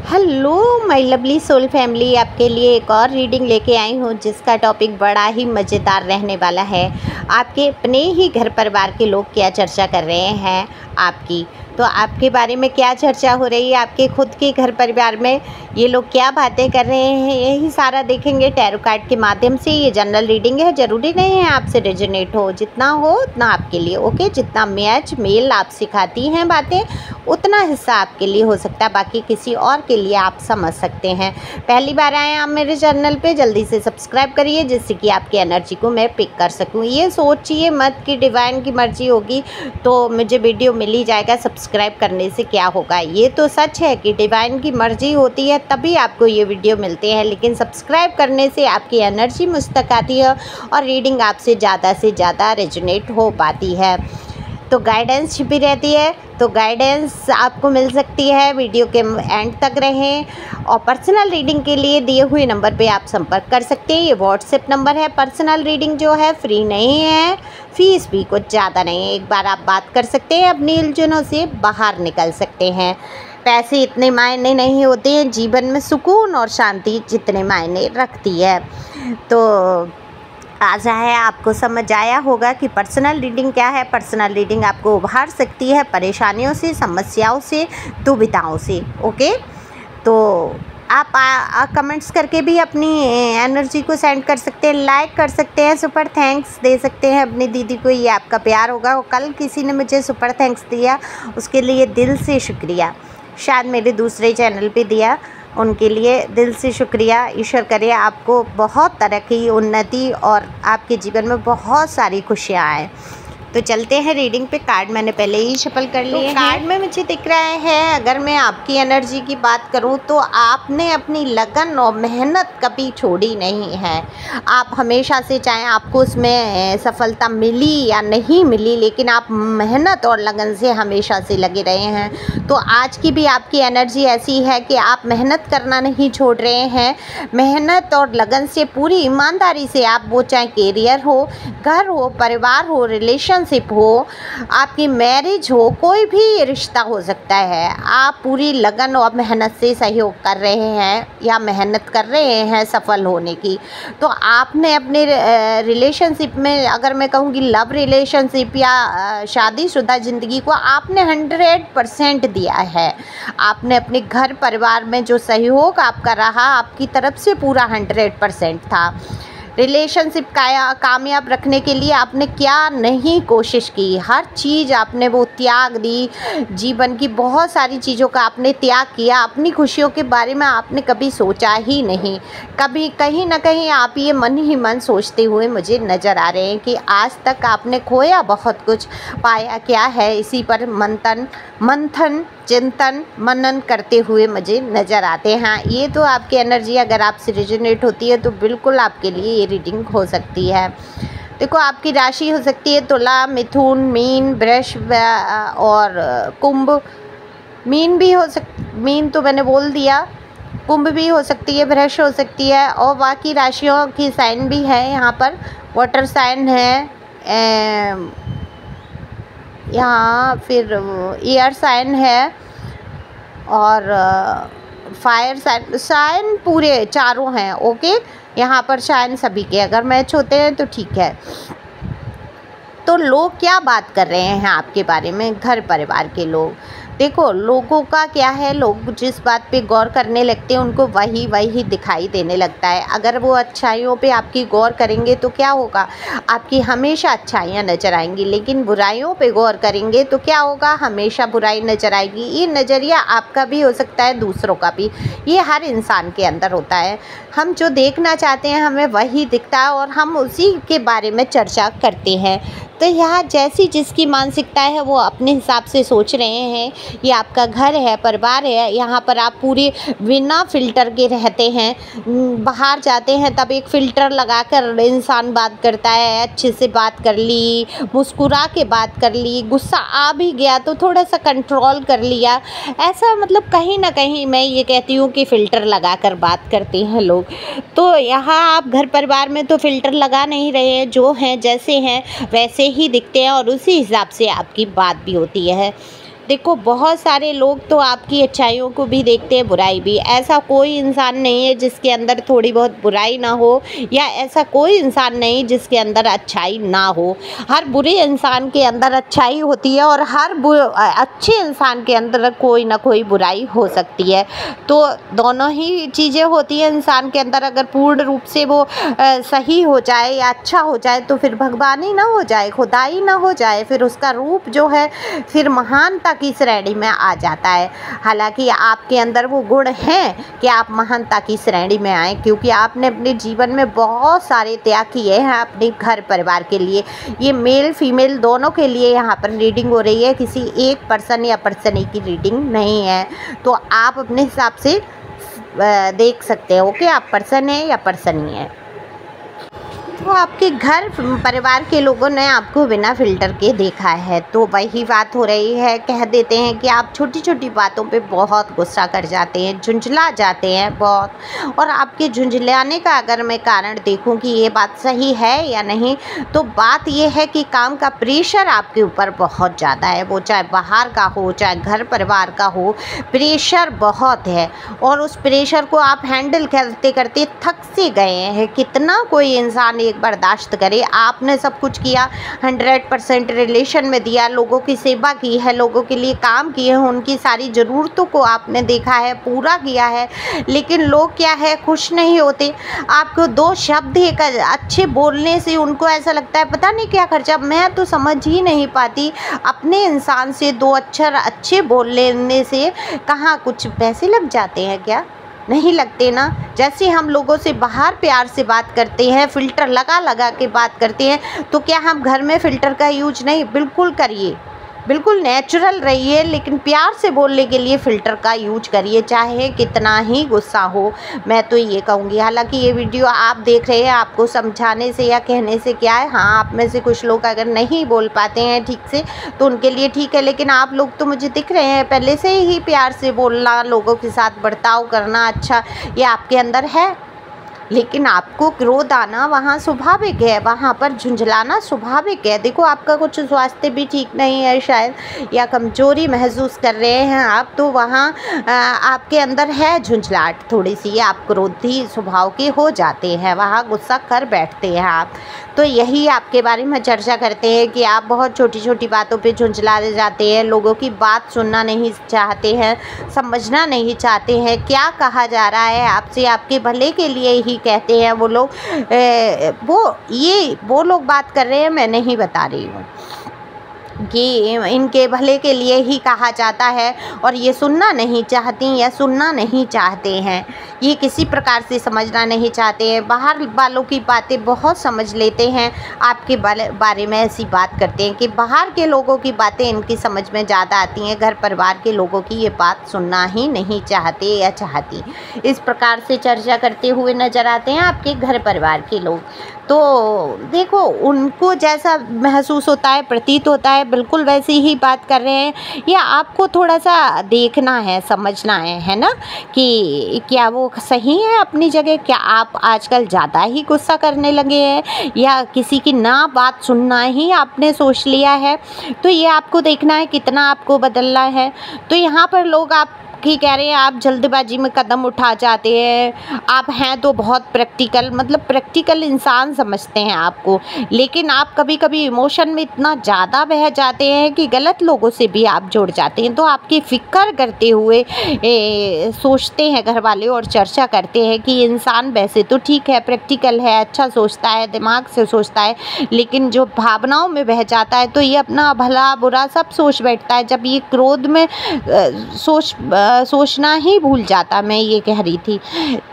Hello my lovely soul family, आपके लिए एक और रीडिंग लेके आई हूँ जिसका टॉपिक बड़ा ही मज़ेदार रहने वाला है। आपके अपने ही घर परिवार के लोग क्या चर्चा कर रहे हैं आपकी, तो आपके बारे में क्या चर्चा हो रही है, आपके खुद के घर परिवार में ये लोग क्या बातें कर रहे हैं, यही सारा देखेंगे टैरो कार्ड के माध्यम से। ये जनरल रीडिंग है, ज़रूरी नहीं है आपसे रेजोनेट हो, जितना हो उतना आपके लिए ओके। जितना मैच मेल आप सिखाती हैं बातें, उतना हिस्सा आपके लिए हो सकता है, बाकी किसी और के लिए आप समझ सकते हैं। पहली बार आए आप मेरे चैनल पे, जल्दी से सब्सक्राइब करिए जिससे कि आपकी एनर्जी को मैं पिक कर सकूं। ये सोचिए मत कि डिवाइन की मर्जी होगी तो मुझे वीडियो मिल ही जाएगा, सब्सक्राइब करने से क्या होगा। ये तो सच है कि डिवाइन की मर्जी होती है तभी आपको ये वीडियो मिलते हैं, लेकिन सब्सक्राइब करने से आपकी एनर्जी मुझ तक आती है और रीडिंग आपसे ज़्यादा से ज़्यादा रेजोनेट हो पाती है। तो गाइडेंस छिपी रहती है, तो गाइडेंस आपको मिल सकती है। वीडियो के एंड तक रहें और पर्सनल रीडिंग के लिए दिए हुए नंबर पे आप संपर्क कर सकते हैं। ये व्हाट्सएप नंबर है। पर्सनल रीडिंग जो है फ्री नहीं है, फीस भी कुछ ज़्यादा नहीं है। एक बार आप बात कर सकते हैं, अपनी उलझनों से बाहर निकल सकते हैं। पैसे इतने मायने नहीं होते हैं, जीवन में सुकून और शांति जितने मायने रखती है। तो आशा है आपको समझ आया होगा कि पर्सनल रीडिंग क्या है। पर्सनल रीडिंग आपको उभार सकती है परेशानियों से, समस्याओं से, दुविधाओं से ओके। तो आप कमेंट्स करके भी अपनी एनर्जी को सेंड कर सकते हैं, लाइक कर सकते हैं, सुपर थैंक्स दे सकते हैं अपनी दीदी को। ये आपका प्यार होगा। और कल किसी ने मुझे सुपर थैंक्स दिया, उसके लिए दिल से शुक्रिया। शायद मेरे दूसरे चैनल पे दिया, उनके लिए दिल से शुक्रिया। ईश्वर करे आपको बहुत तरक्की, उन्नति और आपके जीवन में बहुत सारी खुशियाँ आए। तो चलते हैं रीडिंग पे। कार्ड मैंने पहले ही शफल कर लिए हैं। कार्ड में मुझे दिख रहा है, अगर मैं आपकी एनर्जी की बात करूं तो आपने अपनी लगन और मेहनत कभी छोड़ी नहीं है। आप हमेशा से, चाहे आपको उसमें सफलता मिली या नहीं मिली, लेकिन आप मेहनत और लगन से हमेशा से लगे रहे हैं। तो आज की भी आपकी एनर्जी ऐसी है कि आप मेहनत करना नहीं छोड़ रहे हैं। मेहनत और लगन से, पूरी ईमानदारी से आप, वो चाहे कैरियर हो, घर हो, परिवार हो, रिलेशनशिप हो, आपकी मैरिज हो, कोई भी रिश्ता हो सकता है, आप पूरी लगन और मेहनत से सहयोग कर रहे हैं या मेहनत कर रहे हैं सफल होने की। तो आपने अपने रिलेशनशिप में, अगर मैं कहूँगी लव रिलेशनशिप या शादीशुदा ज़िंदगी को, आपने 100% दिया है। आपने अपने घर परिवार में जो सहयोग आपका रहा, आपकी तरफ से पूरा 100% था। रिलेशनशिप कामयाब रखने के लिए आपने क्या नहीं कोशिश की, हर चीज़ आपने वो त्याग दी। जीवन की बहुत सारी चीज़ों का आपने त्याग किया। अपनी खुशियों के बारे में आपने कभी सोचा ही नहीं। कभी कहीं ना कहीं आप ये मन ही मन सोचते हुए मुझे नज़र आ रहे हैं कि आज तक आपने खोया बहुत कुछ, पाया क्या है, इसी पर मंथन चिंतन मनन करते हुए मुझे नज़र आते हैं। ये तो आपकी एनर्जी अगर आपसे रेजोनेट होती है तो बिल्कुल आपके लिए ये रीडिंग हो सकती है। देखो, आपकी राशि हो सकती है तुला, मिथुन, मीन, वृष और कुंभ। मीन तो मैंने बोल दिया, कुंभ भी हो सकती है, वृष हो सकती है, और बाकी राशियों की साइन भी है यहाँ पर। वाटर साइन है यहाँ, फिर एयर साइन है और फायर साइन पूरे चारों हैं ओके। यहाँ पर साइन सभी के अगर मैच होते हैं तो ठीक है। तो लोग क्या बात कर रहे हैं आपके बारे में, घर परिवार के लोग। देखो, लोगों का क्या है, लोग जिस बात पे गौर करने लगते हैं उनको वही दिखाई देने लगता है। अगर वो अच्छाइयों पे आपकी गौर करेंगे तो क्या होगा, आपकी हमेशा अच्छाइयाँ नज़र आएंगी, लेकिन बुराइयों पे गौर करेंगे तो क्या होगा, हमेशा बुराई नज़र आएगी। ये नज़रिया आपका भी हो सकता है, दूसरों का भी, ये हर इंसान के अंदर होता है। हम जो देखना चाहते हैं हमें वही दिखता है और हम उसी के बारे में चर्चा करते हैं। तो यहाँ जैसी जिसकी मानसिकता है वो अपने हिसाब से सोच रहे हैं। ये आपका घर है, परिवार है, यहाँ पर आप पूरे बिना फ़िल्टर के रहते हैं। बाहर जाते हैं तब एक फ़िल्टर लगाकर इंसान बात करता है, अच्छे से बात कर ली, मुस्कुरा के बात कर ली, गुस्सा आ भी गया तो थोड़ा सा कंट्रोल कर लिया। ऐसा मतलब कहीं ना कहीं मैं ये कहती हूँ कि फ़िल्टर लगाकर बात करते हैं लोग। तो यहाँ आप घर परिवार में तो फ़िल्टर लगा नहीं रहे हैं, जो हैं जैसे हैं वैसे ही दिखते हैं और उसी हिसाब से आपकी बात भी होती है। देखो बहुत सारे लोग तो आपकी अच्छाइयों को भी देखते हैं, बुराई भी। ऐसा कोई इंसान नहीं है जिसके अंदर थोड़ी बहुत बुराई ना हो, या ऐसा कोई इंसान नहीं जिसके अंदर अच्छाई ना हो। हर बुरे इंसान के अंदर अच्छाई होती है और हर अच्छे इंसान के अंदर कोई ना कोई बुराई हो सकती है। तो दोनों ही चीज़ें होती हैं इंसान के अंदर। अगर पूर्ण रूप से वो सही हो जाए या अच्छा हो जाए तो फिर भगवान ही ना हो जाए, खुदाई ना हो जाए, फिर उसका रूप जो है फिर महानता की श्रेणी में आ जाता है। हालांकि आपके अंदर वो गुण हैं कि आप महानता की श्रेणी में आए, क्योंकि आपने अपने जीवन में बहुत सारे त्याग किए हैं अपने घर परिवार के लिए। ये मेल फीमेल दोनों के लिए यहाँ पर रीडिंग हो रही है, किसी एक पर्सन या पर्सनी की रीडिंग नहीं है। तो आप अपने हिसाब से देख सकते हो कि आप पर्सन है या पर्सनी है। तो आपके घर परिवार के लोगों ने आपको बिना फ़िल्टर के देखा है, तो वही बात हो रही है। कह देते हैं कि आप छोटी छोटी बातों पे बहुत गुस्सा कर जाते हैं, झुंझला जाते हैं बहुत। और आपके झुंझलाने का अगर मैं कारण देखूं कि ये बात सही है या नहीं, तो बात ये है कि काम का प्रेशर आपके ऊपर बहुत ज़्यादा है। वो चाहे बाहर का हो चाहे घर परिवार का हो, प्रेशर बहुत है। और उस प्रेशर को आप हैंडल करते करते थक से गए हैं। कितना कोई इंसान एक बर्दाश्त करे। आपने सब कुछ किया, 100% रिलेशन में दिया, लोगों की सेवा की है, लोगों के लिए काम किए हैं, उनकी सारी ज़रूरतों को आपने देखा है, पूरा किया है, लेकिन लोग क्या है, खुश नहीं होते। आपको दो शब्द एक अच्छे बोलने से उनको ऐसा लगता है पता नहीं क्या खर्चा। मैं तो समझ ही नहीं पाती, अपने इंसान से दो अक्षर अच्छे बोल लेने से कहाँ कुछ पैसे लग जाते हैं क्या? नहीं लगते ना। जैसे हम लोगों से बाहर प्यार से बात करते हैं, फ़िल्टर लगा लगा के बात करते हैं, तो क्या हम घर में फ़िल्टर का यूज नहीं? बिल्कुल करिए, बिल्कुल नेचुरल रहिए, लेकिन प्यार से बोलने के लिए फ़िल्टर का यूज करिए, चाहे कितना ही गुस्सा हो। मैं तो ये कहूँगी। हालांकि ये वीडियो आप देख रहे हैं, आपको समझाने से या कहने से क्या है, हाँ आप में से कुछ लोग अगर नहीं बोल पाते हैं ठीक से तो उनके लिए ठीक है, लेकिन आप लोग तो मुझे दिख रहे हैं पहले से ही प्यार से बोलना, लोगों के साथ बर्ताव करना अच्छा, ये आपके अंदर है। लेकिन आपको क्रोध आना वहाँ स्वाभाविक है, वहाँ पर झुंझलाना स्वाभाविक है। देखो आपका कुछ स्वास्थ्य भी ठीक नहीं है शायद, या कमजोरी महसूस कर रहे हैं आप, तो वहाँ आपके अंदर है झुंझलाहट थोड़ी सी। आप क्रोधी स्वभाव के हो जाते हैं, वहाँ गुस्सा कर बैठते हैं आप। तो यही आपके बारे में चर्चा करते हैं कि आप बहुत छोटी छोटी बातों पे झुंझला जाते हैं, लोगों की बात सुनना नहीं चाहते हैं, समझना नहीं चाहते हैं क्या कहा जा रहा है आपसे, आपके भले के लिए ही कहते हैं वो लोग। वो लोग बात कर रहे हैं, मैं नहीं बता रही हूँ कि इनके भले के लिए ही कहा जाता है, और ये सुनना नहीं चाहती या सुनना नहीं चाहते हैं, ये किसी प्रकार से समझना नहीं चाहते हैं। बाहर वालों की बातें बहुत समझ लेते हैं, आपके बारे में ऐसी बात करते हैं कि बाहर के लोगों की बातें इनकी समझ में ज़्यादा आती हैं, घर परिवार के लोगों की ये बात सुनना ही नहीं चाहते या चाहती। इस प्रकार से चर्चा करते हुए नज़र आते हैं आपके घर परिवार के लोग। तो देखो उनको जैसा महसूस होता है, प्रतीत होता है, बिल्कुल वैसी ही बात कर रहे हैं। या आपको थोड़ा सा देखना है, समझना है ना, कि क्या वो सही है अपनी जगह, क्या आप आजकल ज़्यादा ही गुस्सा करने लगे हैं, या किसी की ना बात सुनना ही आपने सोच लिया है। तो ये आपको देखना है कितना आपको बदलना है। तो यहाँ पर लोग आप कि कह रहे हैं आप जल्दबाजी में कदम उठा जाते हैं, आप हैं तो बहुत प्रैक्टिकल, मतलब प्रैक्टिकल इंसान समझते हैं आपको, लेकिन आप कभी कभी इमोशन में इतना ज़्यादा बह जाते हैं कि गलत लोगों से भी आप जुड़ जाते हैं। तो आपकी फ़िक्र करते हुए सोचते हैं घर वाले और चर्चा करते हैं कि इंसान वैसे तो ठीक है, प्रैक्टिकल है, अच्छा सोचता है, दिमाग से सोचता है, लेकिन जो भावनाओं में बह जाता है तो ये अपना भला बुरा सब सोच बैठता है। जब ये क्रोध में सोचना ही भूल जाता, मैं ये कह रही थी,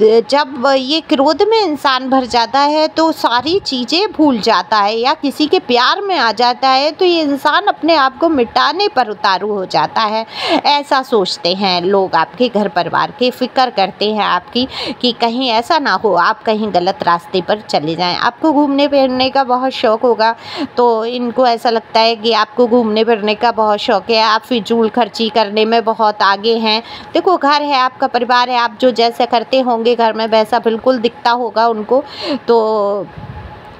जब ये क्रोध में इंसान भर जाता है तो सारी चीज़ें भूल जाता है, या किसी के प्यार में आ जाता है तो ये इंसान अपने आप को मिटाने पर उतारू हो जाता है। ऐसा सोचते हैं लोग आपके घर परिवार के, फिक्र करते हैं आपकी कि कहीं ऐसा ना हो आप कहीं गलत रास्ते पर चले जाएं। आपको घूमने फिरने का बहुत शौक़ होगा, तो इनको ऐसा लगता है कि आपको घूमने फिरने का बहुत शौक़ है, आप फिजूल खर्ची करने में बहुत आगे हैं। देखो घर है, आपका परिवार है, आप जो जैसे करते होंगे घर में वैसा बिल्कुल दिखता होगा उनको। तो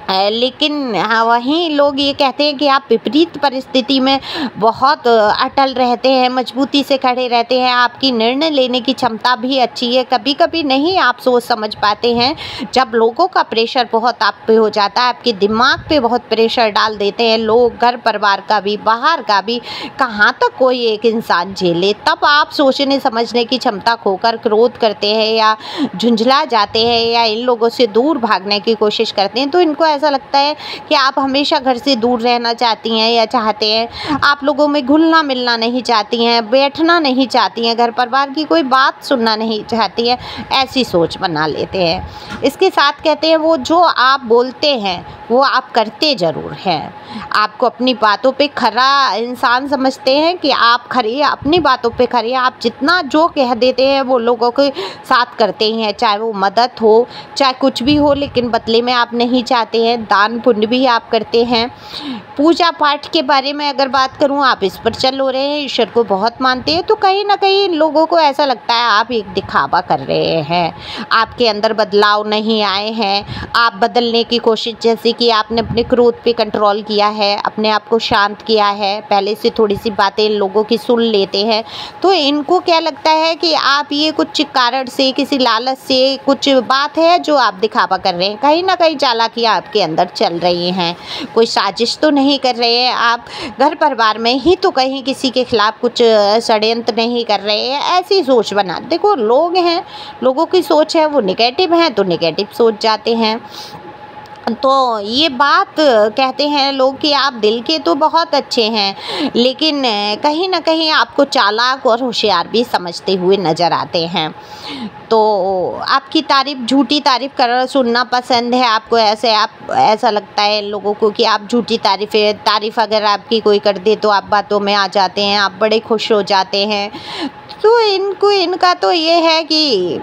लेकिन हाँ, वहीं लोग ये कहते हैं कि आप विपरीत परिस्थिति में बहुत अटल रहते हैं, मजबूती से खड़े रहते हैं, आपकी निर्णय लेने की क्षमता भी अच्छी है। कभी कभी नहीं आप सोच समझ पाते हैं, जब लोगों का प्रेशर बहुत आप पे हो जाता है, आपके दिमाग पे बहुत प्रेशर डाल देते हैं लोग, घर परिवार का भी, बाहर का भी, कहाँ तक कोई एक इंसान झेले, तब आप सोचने समझने की क्षमता खोकर क्रोध करते हैं या झुंझला जाते हैं या इन लोगों से दूर भागने की कोशिश करते हैं। तो इनको ऐसा लगता है कि आप हमेशा घर से दूर रहना चाहती हैं या चाहते हैं, आप लोगों में घुलना मिलना नहीं चाहती हैं, बैठना नहीं चाहती हैं, घर परिवार की कोई बात सुनना नहीं चाहती हैं, ऐसी सोच बना लेते हैं। इसके साथ कहते हैं वो जो आप बोलते हैं वो आप करते ज़रूर हैं। आपको अपनी बातों पे खरा इंसान समझते हैं कि आप खरी अपनी बातों पे खरी, आप जितना जो कह देते हैं वो लोगों के साथ करते ही हैं, चाहे वो मदद हो चाहे कुछ भी हो, लेकिन बदले में आप नहीं चाहते हैं। दान पुण्य भी आप करते हैं। पूजा पाठ के बारे में अगर बात करूं, आप इस पर चल हो रहे हैं, ईश्वर को बहुत मानते हैं, तो कहीं ना कहीं लोगों को ऐसा लगता है आप एक दिखावा कर रहे हैं, आपके अंदर बदलाव नहीं आए हैं, आप बदलने की कोशिश, जैसे कि आपने अपने क्रोध पे कंट्रोल किया है, अपने आप को शांत किया है, पहले से थोड़ी सी बातें लोगों की सुन लेते हैं, तो इनको क्या लगता है कि आप ये कुछ कारण से, किसी लालच से कुछ बात है जो आप दिखावा कर रहे हैं। कहीं ना कहीं चालाकियाँ आपके अंदर चल रही हैं, कोई साजिश तो नहीं कर रहे हैं आप, घर परिवार में ही तो कहीं किसी के खिलाफ कुछ षड्यंत्र नहीं कर रहे हैं, ऐसी सोच बना। देखो लोग हैं, लोगों की सोच है वो निगेटिव है तो निगेटिव सोच जाते हैं। तो ये बात कहते हैं लोग कि आप दिल के तो बहुत अच्छे हैं, लेकिन कहीं ना कहीं आपको चालाक और होशियार भी समझते हुए नज़र आते हैं। तो आपकी तारीफ़, झूठी तारीफ़ कर सुनना पसंद है आपको, ऐसे आप ऐसा लगता है लोगों को कि आप झूठी तारीफ़ अगर आपकी कोई कर दे तो आप बातों में आ जाते हैं, आप बड़े खुश हो जाते हैं। तो इनका तो ये है कि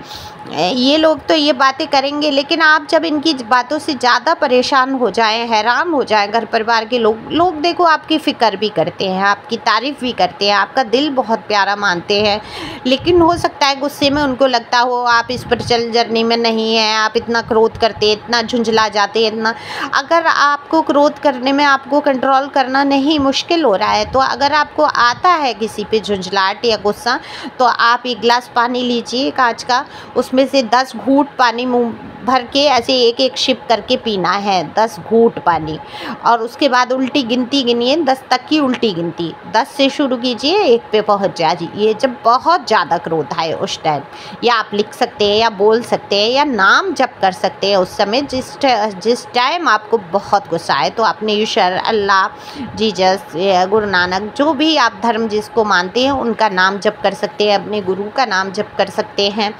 ये लोग तो ये बातें करेंगे, लेकिन आप जब इनकी बातों से ज़्यादा परेशान हो जाएं, हैरान हो जाएं, घर परिवार के लोग देखो आपकी फ़िक्र भी करते हैं, आपकी तारीफ़ भी करते हैं, आपका दिल बहुत प्यारा मानते हैं, लेकिन हो सकता है गुस्से में उनको लगता हो आप इस पर चल जर्नी में नहीं हैं, आप इतना क्रोध करते हैं, इतना झुंझला जाते हैं, इतना अगर आपको क्रोध करने में आपको कंट्रोल करना नहीं मुश्किल हो रहा है, तो अगर आपको आता है किसी पे झुंझलाहट या गुस्सा, तो आप एक गिलास पानी लीजिए कांच का, उसमें से 10 घूंट पानी मुंह भर के ऐसे एक एक शिप करके पीना है, 10 घूंट पानी, और उसके बाद उल्टी गिनती गिनिए, 10 तक की उल्टी गिनती, 10 से शुरू कीजिए, 1 पे पहुंच जाइए। जब बहुत ज़्यादा क्रोध आए उस टाइम, या आप लिख सकते हैं या बोल सकते हैं या नाम जप कर सकते हैं उस समय, जिस टाइम आपको बहुत गुस्सा आए, तो अपने ईश्वर, अल्लाह, जीसस, गुरु नानक, जो भी आप धर्म जिसको मानते हैं उनका नाम जप कर सकते हैं, अपने गुरु का नाम जप कर सकते हैं,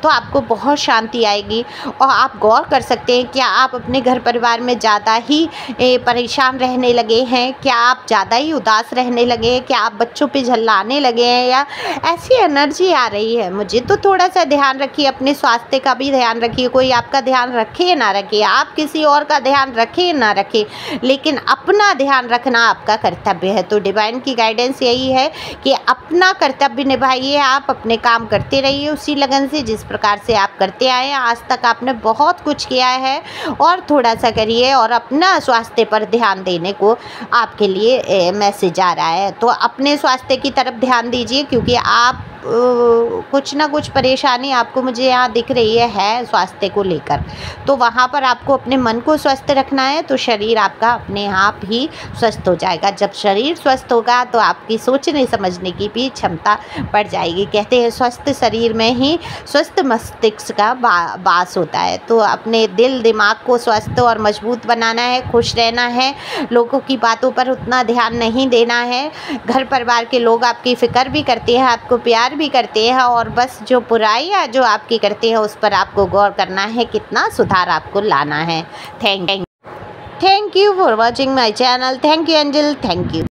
तो आपको बहुत शांति आएगी। और आप गौर कर सकते हैं, क्या आप अपने घर परिवार में ज़्यादा ही परेशान रहने लगे हैं, क्या आप ज़्यादा ही उदास रहने लगे हैं, क्या आप बच्चों पे झल्लाने लगे हैं, या ऐसी एनर्जी आ रही है मुझे, तो थोड़ा सा ध्यान रखिए, अपने स्वास्थ्य का भी ध्यान रखिए। कोई आपका ध्यान रखे ना रखे, आप किसी और का ध्यान रखे ना रखे, लेकिन अपना ध्यान रखना आपका कर्तव्य है। तो डिवाइन की गाइडेंस यही है कि अपना कर्तव्य निभाइए, आप अपने काम करते रहिए उसी लगन से जिस प्रकार से आप करते आए हैं। आज तक आपने बहुत कुछ किया है और थोड़ा सा करिए, और अपना स्वास्थ्य पर ध्यान देने को आपके लिए मैसेज आ रहा है, तो अपने स्वास्थ्य की तरफ ध्यान दीजिए, क्योंकि आप कुछ ना कुछ परेशानी आपको मुझे यहाँ दिख रही है स्वास्थ्य को लेकर, तो वहाँ पर आपको अपने मन को स्वस्थ रखना है, तो शरीर आपका अपने आप ही स्वस्थ हो जाएगा। जब शरीर स्वस्थ होगा तो आपकी सोचने समझने की भी क्षमता बढ़ जाएगी। कहते हैं स्वस्थ शरीर में ही स्वस्थ मस्तिष्क का वास होता है। तो अपने दिल दिमाग को स्वस्थ और मजबूत बनाना है, खुश रहना है, लोगों की बातों पर उतना ध्यान नहीं देना है। घर परिवार के लोग आपकी फ़िक्र भी करते हैं, आपको प्यार भी करते हैं, और बस जो बुराइयां जो आपकी करते हैं उस पर आपको गौर करना है, कितना सुधार आपको लाना है। Thank you for watching my channel. Thank you angel, thank you.